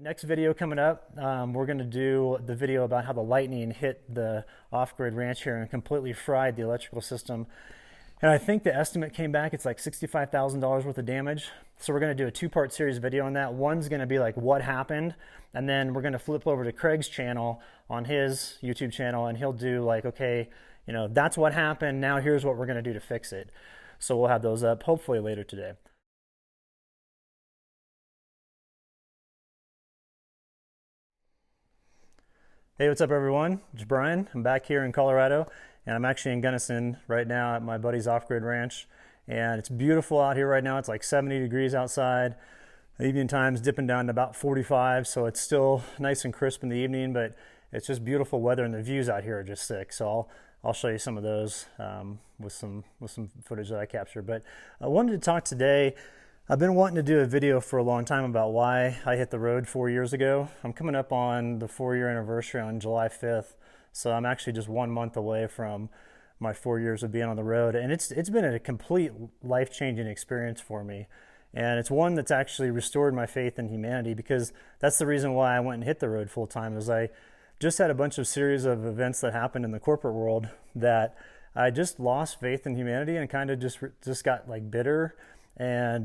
Next video coming up, we're going to do the video about how the lightning hit the off-grid ranch here and completely fried the electrical system. And I think the estimate came back, it's like $65,000 worth of damage. So we're going to do a two-part series video on that. One's going to be like what happened, and then we're going to flip over to Craig's channel on his YouTube channel, and he'll do like, okay, you know, that's what happened. Now here's what we're going to do to fix it. So we'll have those up hopefully later today. Hey, what's up everyone? It's Brian. I'm back here in Colorado, and I'm actually in Gunnison right now at my buddy's off-grid ranch. And it's beautiful out here right now. It's like 70 degrees outside. The evening time's dipping down to about 45, so it's still nice and crisp in the evening, but it's just beautiful weather, and the views out here are just sick. So I'll show you some of those with some footage that I captured. But I wanted to talk today. I've been wanting to do a video for a long time about why I hit the road 4 years ago. I'm coming up on the 4-year anniversary on July 5th, so I'm actually just 1 month away from my 4 years of being on the road, and it's been a complete life-changing experience for me. And it's one that's actually restored my faith in humanity, because that's the reason why I went and hit the road full time. Is I just had a bunch of series of events that happened in the corporate world that I just lost faith in humanity and kind of just got like bitter, and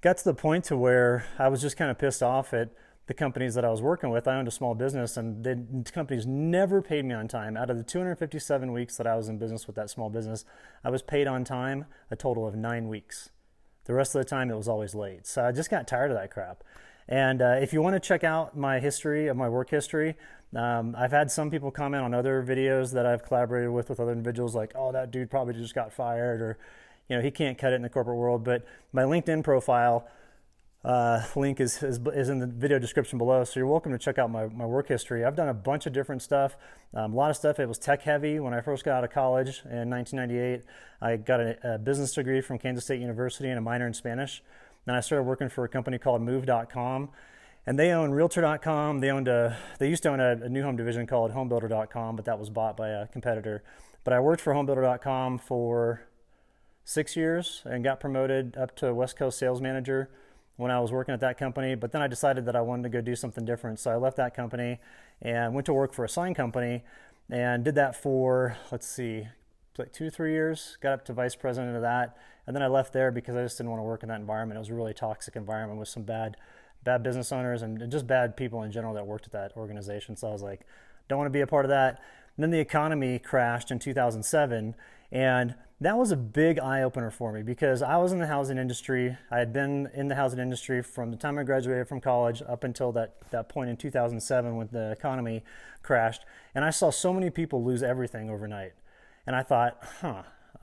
got to the point to where I was just kind of pissed off at the companies that I was working with. I owned a small business, and the companies never paid me on time. Out of the 257 weeks that I was in business with that small business, I was paid on time a total of 9 weeks. The rest of the time it was always late. So I just got tired of that crap. And if you want to check out my history of my work history, I've had some people comment on other videos that I've collaborated with other individuals, like, oh, that dude probably just got fired, or, you know, he can't cut it in the corporate world. But my LinkedIn profile link is in the video description below, so you're welcome to check out my work history. I've done a bunch of different stuff. A lot of stuff, it was tech heavy. When I first got out of college in 1998, I got a business degree from Kansas State University and a minor in Spanish. Then I started working for a company called Move.com, and they own Realtor.com. They used to own a new home division called Homebuilder.com, but that was bought by a competitor. But I worked for Homebuilder.com for 6 years and got promoted up to West Coast sales manager when I was working at that company. But then I decided that I wanted to go do something different. So I left that company and went to work for a sign company and did that for, let's see, like 2 or 3 years, got up to vice president of that. And then I left there because I just didn't want to work in that environment. It was a really toxic environment with some bad business owners and just bad people in general that worked at that organization. So I was like, don't want to be a part of that. And then the economy crashed in 2007, and that was a big eye-opener for me, because I was in the housing industry. I had been in the housing industry from the time I graduated from college up until that point in 2007 when the economy crashed, and I saw so many people lose everything overnight. And I thought,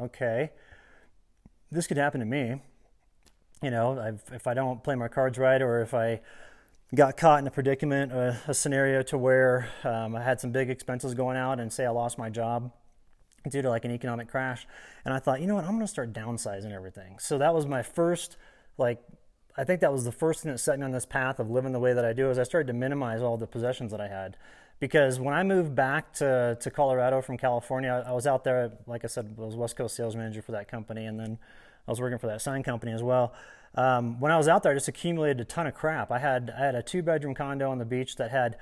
okay, this could happen to me. You know, if I don't play my cards right, or if I got caught in a predicament, a scenario to where I had some big expenses going out, and say I lost my job due to like an economic crash. And I thought, you know what, I'm going to start downsizing everything. So that was my first, I think that was the first thing that set me on this path of living the way that I do, is I started to minimize all the possessions that I had. Because when I moved back to Colorado from California, I was out there, like I said, I was West Coast sales manager for that company, and then I was working for that sign company as well. When I was out there, I just accumulated a ton of crap. I had a 2-bedroom condo on the beach that had,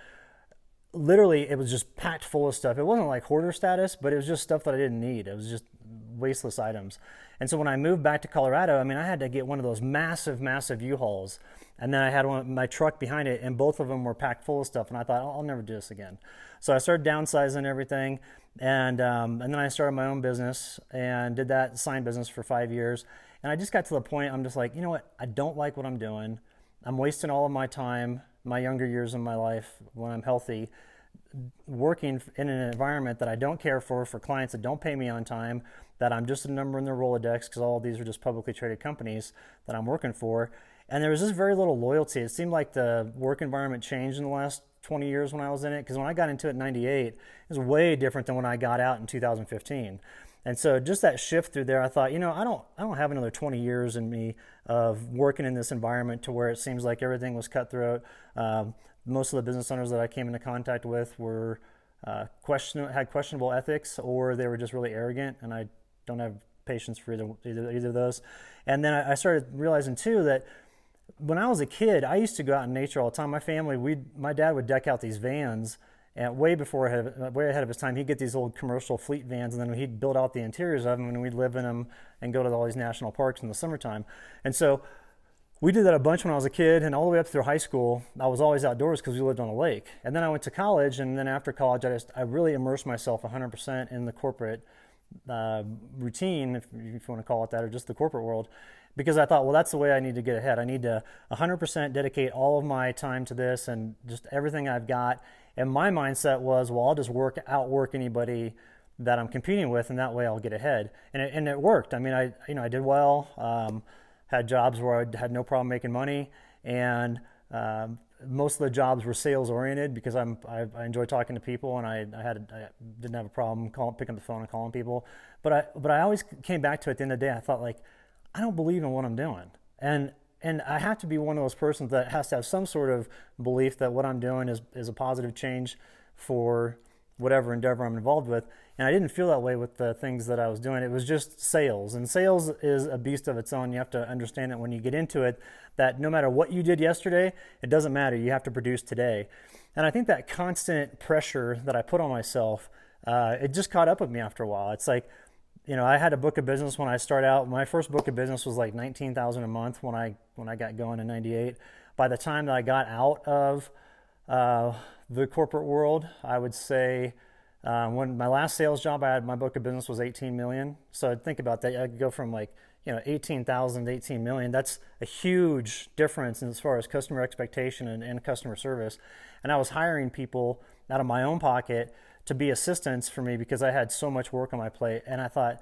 literally, it was just packed full of stuff. It wasn't like hoarder status, but it was just stuff that I didn't need. It was just wasteless items. And so when I moved back to Colorado, I mean, I had to get one of those massive U-Hauls, and then I had my truck behind it, and both of them were packed full of stuff. And I thought, I'll never do this again. So I started downsizing everything, and then I started my own business and did that sign business for 5 years. And I just got to the point, I'm just like, you know what? I don't like what I'm doing. I'm wasting all of my time, my younger years in my life when I'm healthy, working in an environment that I don't care for clients that don't pay me on time, that I'm just a number in their Rolodex, because all of these are just publicly traded companies that I'm working for. And there was just very little loyalty. It seemed like the work environment changed in the last 20 years when I was in it, because when I got into it in 98, it was way different than when I got out in 2015. And so just that shift through there, I thought, you know, I don't have another 20 years in me of working in this environment to where it seems like everything was cutthroat. Most of the business owners that I came into contact with were had questionable ethics, or they were just really arrogant, and I don't have patience for either of those. And then I started realizing too that when I was a kid, I used to go out in nature all the time. My dad would deck out these vans, and way ahead of his time. He'd get these old commercial fleet vans, and then he'd build out the interiors of them, and we'd live in them and go to all these national parks in the summertime. And so we did that a bunch when I was a kid, and all the way up through high school, I was always outdoors because we lived on a lake. And then I went to college, and then after college, I really immersed myself 100% in the corporate routine, if you want to call it that, or just the corporate world, because I thought, well, that's the way I need to get ahead. I need to 100% dedicate all of my time to this and just everything I've got. And my mindset was, well, I'll just outwork anybody that I'm competing with, and that way I'll get ahead. And it worked. I mean, I did well. Had jobs where I had no problem making money, and most of the jobs were sales oriented because I enjoy talking to people, and I didn't have a problem picking up the phone and calling people. But I always came back to it at the end of the day. I thought, like, I don't believe in what I'm doing, and I have to be one of those persons that has to have some sort of belief that what I'm doing is a positive change for whatever endeavor I'm involved with. And I didn't feel that way with the things that I was doing. It was just sales. And sales is a beast of its own. You have to understand that when you get into it, that no matter what you did yesterday, it doesn't matter. You have to produce today. And I think that constant pressure that I put on myself, it just caught up with me after a while. It's like, I had a book of business when I started out. My first book of business was like $19,000 a month when I got going in '98. By the time that I got out of the corporate world, I would say when my last sales job I had, my book of business was 18 million. So I'd think about that. I could go from 18,000 to 18 million. That's a huge difference as far as customer expectation and customer service. And I was hiring people out of my own pocket to be assistants for me because I had so much work on my plate. And I thought,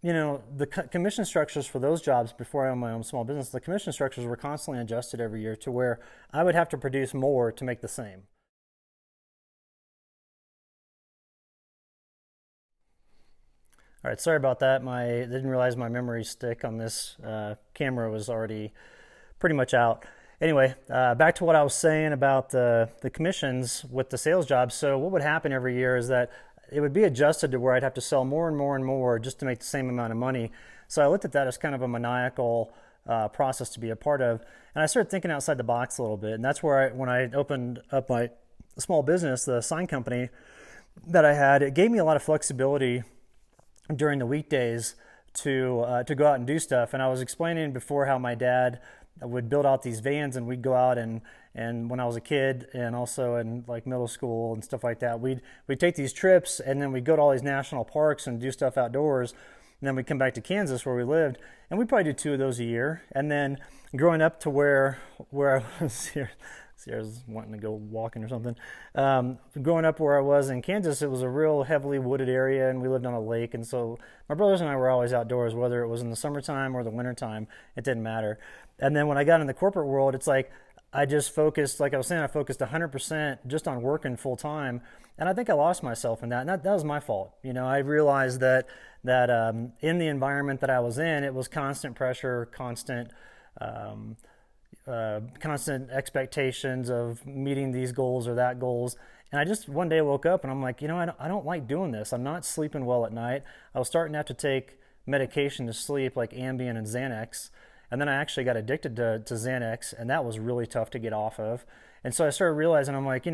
the commission structures for those jobs before I owned my own small business, the commission structures were constantly adjusted every year to where I would have to produce more to make the same. All right, sorry about that. I didn't realize my memory stick on this camera was already pretty much out. Anyway, back to what I was saying about the commissions with the sales jobs. So what would happen every year is that it would be adjusted to where I'd have to sell more and more and more just to make the same amount of money. So I looked at that as kind of a maniacal process to be a part of. And I started thinking outside the box a little bit. And that's where when I opened up my small business, the sign company that I had, it gave me a lot of flexibility during the weekdays to go out and do stuff. And I was explaining before how my dad would build out these vans, and we'd go out and when I was a kid and also in like middle school and stuff like that, we'd take these trips, and then we'd go to all these national parks and do stuff outdoors. And then we'd come back to Kansas where we lived, and we'd probably do 2 of those a year. And then growing up to where I was here, I was wanting to go walking or something. Growing up where I was in Kansas, it was a real heavily wooded area, and we lived on a lake. And so my brothers and I were always outdoors, whether it was in the summertime or the wintertime. It didn't matter. And then when I got in the corporate world, it's like I just focused, like I was saying, I focused 100% just on working full time. And I think I lost myself in that. And that was my fault. I realized that in the environment that I was in, it was constant pressure, constant expectations of meeting these goals or that goals. And I just one day woke up and I'm like, I don't like doing this. I'm not sleeping well at night. I was starting to have to take medication to sleep, like Ambien and Xanax. And then I actually got addicted to Xanax, and that was really tough to get off of. And so I started realizing, I'm like,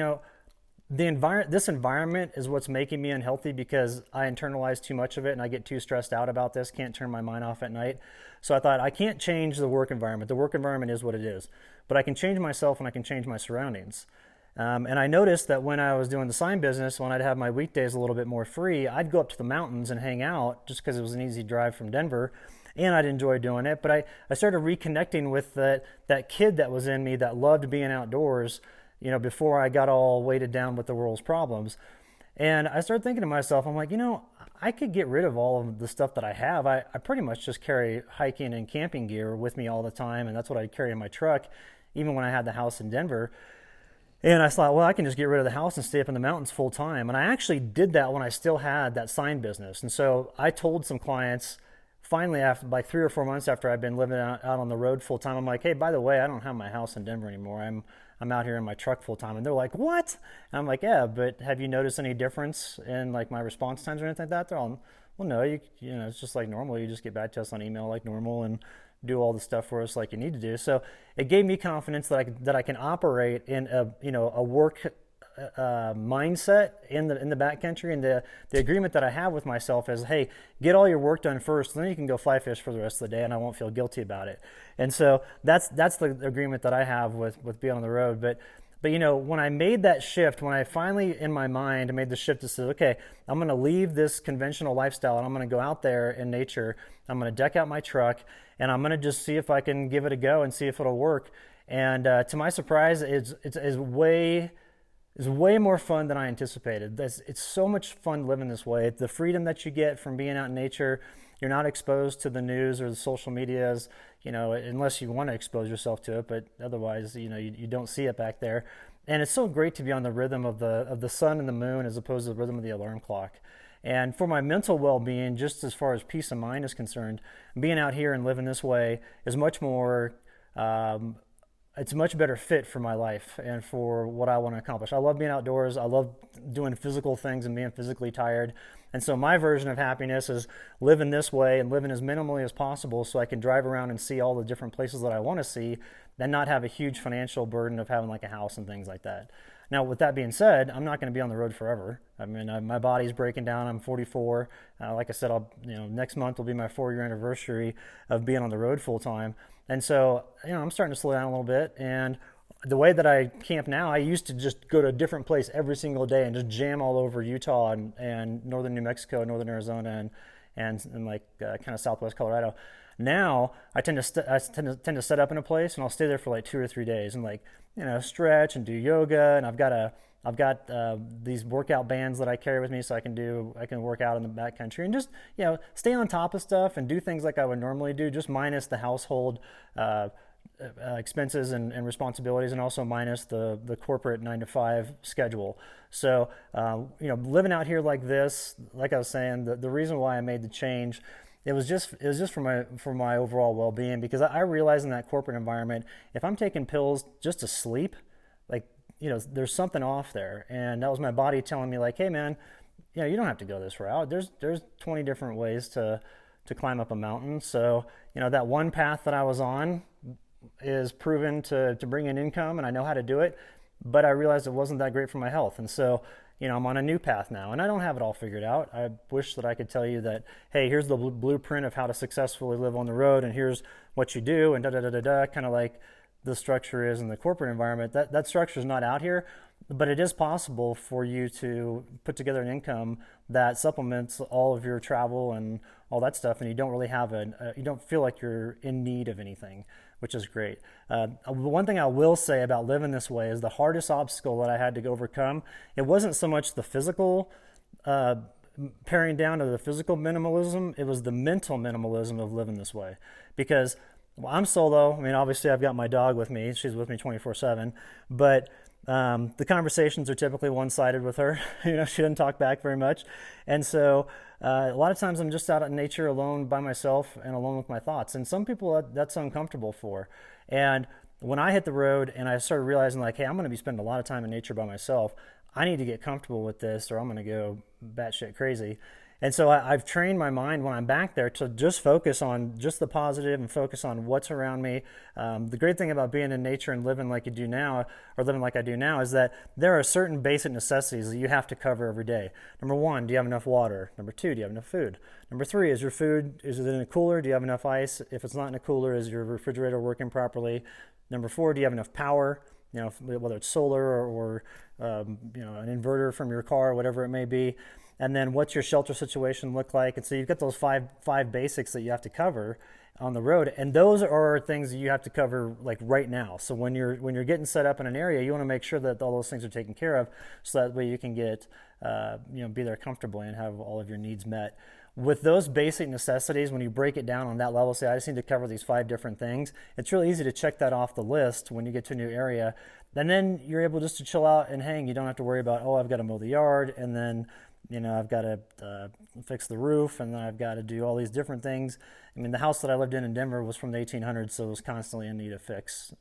this environment is what's making me unhealthy because I internalize too much of it and I get too stressed out about this, can't turn my mind off at night. So I thought, I can't change the work environment. The work environment is what it is. But I can change myself and I can change my surroundings. And I noticed that when I was doing the sign business, when I'd have my weekdays a little bit more free, I'd go up to the mountains and hang out just because it was an easy drive from Denver. And I'd enjoy doing it. But I started reconnecting with that kid that was in me that loved being outdoors, before I got all weighted down with the world's problems. And I started thinking to myself, I'm like, I could get rid of all of the stuff that I have. I pretty much just carry hiking and camping gear with me all the time, and that's what I carry in my truck, even when I had the house in Denver. And I thought, well, I can just get rid of the house and stay up in the mountains full time. And I actually did that when I still had that sign business. And so I told some clients, finally, after like 3 or 4 months after I've been living out on the road full time, I'm like, hey, by the way, I don't have my house in Denver anymore. I'm out here in my truck full time. And they're like, what? And I'm like, yeah, but have you noticed any difference in like my response times or anything like that? They're all, well, no, it's just like normal. You just get back to us on email like normal, and do all the stuff for us like you need to do. So it gave me confidence that I can operate in a work mindset in the backcountry, and the agreement that I have with myself is, hey, get all your work done first, then you can go fly fish for the rest of the day, and I won't feel guilty about it. And so that's the agreement that I have with being on the road. But when I made that shift, when I finally in my mind made the shift to say, okay, I'm going to leave this conventional lifestyle and I'm going to go out there in nature. I'm going to deck out my truck and I'm going to just see if I can give it a go and see if it'll work. And to my surprise, it's way more fun than I anticipated. It's so much fun living this way. The freedom that you get from being out in nature, you're not exposed to the news or the social medias, unless you want to expose yourself to it, but otherwise, you don't see it back there. And it's so great to be on the rhythm of the sun and the moon as opposed to the rhythm of the alarm clock. And for my mental well-being, just as far as peace of mind is concerned, being out here and living this way is much more it's a much better fit for my life and for what I want to accomplish. I love being outdoors. I love doing physical things and being physically tired. And so my version of happiness is living this way and living as minimally as possible so I can drive around and see all the different places that I want to see and not have a huge financial burden of having like a house and things like that. Now, with that being said, I'm not going to be on the road forever. I mean, my body's breaking down. I'm 44. Like I said, next month will be my 4-year anniversary of being on the road full time. And so, I'm starting to slow down a little bit. And the way that I camp now, I used to just go to a different place every single day and just jam all over Utah and northern New Mexico, northern Arizona, and like kind of southwest Colorado. Now I tend to set up in a place and I'll stay there for like 2 or 3 days and stretch and do yoga. And I've got these workout bands that I carry with me so I can work out in the backcountry and just stay on top of stuff and do things like I would normally do, just minus the household expenses and responsibilities, and also minus the corporate 9-to-5 schedule. So living out here like this, like I was saying, the reason why I made the change, it was just for my overall well-being, because I realize in that corporate environment, if I'm taking pills just to sleep, there's something off there. And that was my body telling me like, hey man, you don't have to go this route. There's 20 different ways to climb up a mountain. So, that one path that I was on is proven to bring in income, and I know how to do it, but I realized it wasn't that great for my health. And so, I'm on a new path now, and I don't have it all figured out. I wish that I could tell you that, hey, here's the blueprint of how to successfully live on the road, and here's what you do, and da-da-da-da-da, kind of like the structure is in the corporate environment. That structure is not out here, but it is possible for you to put together an income that supplements all of your travel and all that stuff, and you don't really have you don't feel like you're in need of anything, which is great. One thing I will say about living this way is the hardest obstacle that I had to overcome, it wasn't so much the physical paring down to the physical minimalism, it was the mental minimalism of living this way. Because I'm solo. I mean, obviously I've got my dog with me. She's with me 24/7, but the conversations are typically one-sided with her. She doesn't talk back very much. And so a lot of times I'm just out in nature alone by myself and alone with my thoughts. And some people that's uncomfortable for. And when I hit the road and I started realizing like, hey, I'm going to be spending a lot of time in nature by myself, I need to get comfortable with this or I'm going to go batshit crazy. And so I've trained my mind when I'm back there to just focus on just the positive and focus on what's around me. The great thing about being in nature and living like you do now, or living like I do now, is that there are certain basic necessities that you have to cover every day. Number 1, do you have enough water? Number 2, do you have enough food? Number 3, is your food, is it in a cooler? Do you have enough ice? If it's not in a cooler, is your refrigerator working properly? Number 4, do you have enough power? Whether it's solar or an inverter from your car, whatever it may be. And then what's your shelter situation look like? And so you've got those five basics that you have to cover on the road. And those are things that you have to cover like right now. So when you're getting set up in an area, you want to make sure that all those things are taken care of so that way you can get, be there comfortably and have all of your needs met. With those basic necessities, when you break it down on that level, say I just need to cover these 5 different things, it's really easy to check that off the list when you get to a new area. And then you're able just to chill out and hang. You don't have to worry about, I've got to mow the yard, and then I've got to fix the roof, and then I've got to do all these different things. I mean, the house that I lived in Denver was from the 1800s, so it was constantly in need of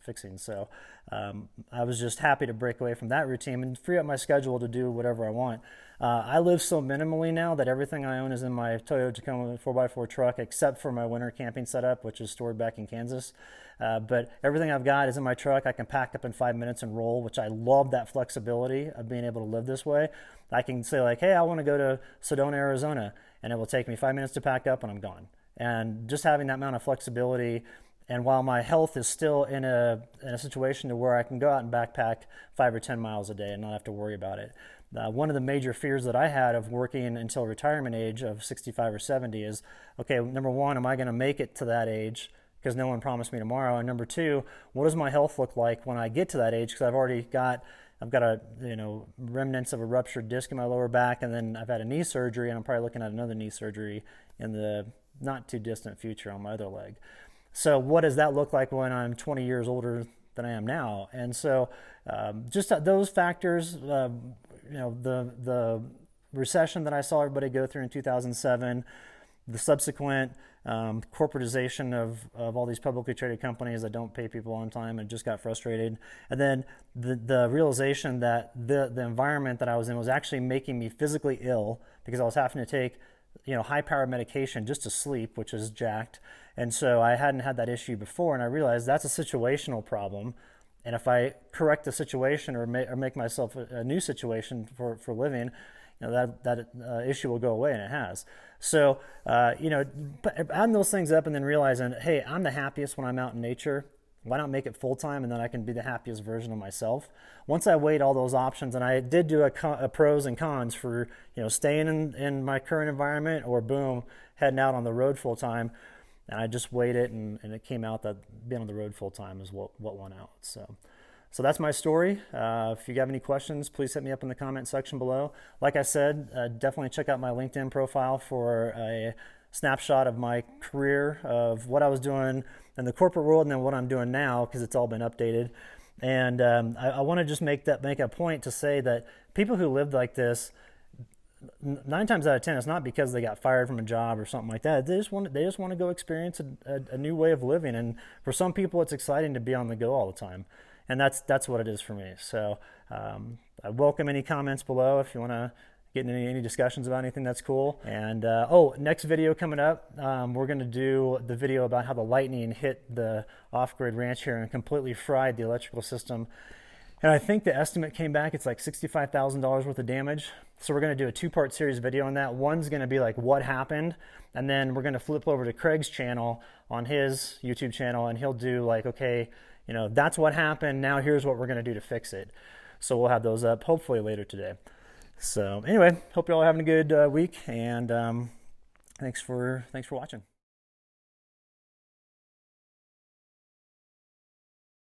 fixing. So I was just happy to break away from that routine and free up my schedule to do whatever I want. I live so minimally now that everything I own is in my Toyota Tacoma 4x4 truck, except for my winter camping setup, which is stored back in Kansas. But everything I've got is in my truck. I can pack up in 5 minutes and roll, which I love that flexibility of being able to live this way. I can say like, hey, I want to go to Sedona, Arizona, and it will take me 5 minutes to pack up and I'm gone. And just having that amount of flexibility, and while my health is still in a situation to where I can go out and backpack 5 or 10 miles a day and not have to worry about it. One of the major fears that I had of working until retirement age of 65 or 70 is, okay, number one, am I going to make it to that age? Because no one promised me tomorrow. And number two, what does my health look like when I get to that age? Because I've got a remnants of a ruptured disc in my lower back, and then I've had a knee surgery, and I'm probably looking at another knee surgery in the not too distant future on my other leg. So what does that look like when I'm 20 years older than I am now? And so just those factors, the recession that I saw everybody go through in 2007, the subsequent corporatization of all these publicly traded companies that don't pay people on time and just got frustrated. And then the realization that the environment that I was in was actually making me physically ill because I was having to take high-powered medication just to sleep, which is jacked. And so I hadn't had that issue before, and I realized that's a situational problem. And if I correct the situation or make myself a new situation for living, that issue will go away, and it has. So, adding those things up and then realizing, hey, I'm the happiest when I'm out in nature. Why not make it full-time, and then I can be the happiest version of myself? Once I weighed all those options, and I did do a pros and cons for staying in my current environment or boom, heading out on the road full-time, and I just weighed it, and it came out that being on the road full-time is what won out. So that's my story. If you have any questions, please hit me up in the comment section below. Like I said, definitely check out my LinkedIn profile for a snapshot of my career, of what I was doing in the corporate world and then what I'm doing now, because it's all been updated. And I want to just make a point to say that people who lived like this, 9 times out of 10, it's not because they got fired from a job or something like that. They just want to go experience a new way of living. And for some people, it's exciting to be on the go all the time. And that's what it is for me. So I welcome any comments below if you want to get into any discussions about anything. That's cool. And next video coming up, we're going to do the video about how the lightning hit the off-grid ranch here and completely fried the electrical system. And I think the estimate came back, it's like $65,000 worth of damage. So we're going to do a 2-part series video on that. One's going to be like what happened, and then we're going to flip over to Craig's channel on his YouTube channel, and he'll do like, okay, that's what happened. Now here's what we're going to do to fix it. So we'll have those up hopefully later today. So anyway, hope you're all having a good week, and thanks for watching.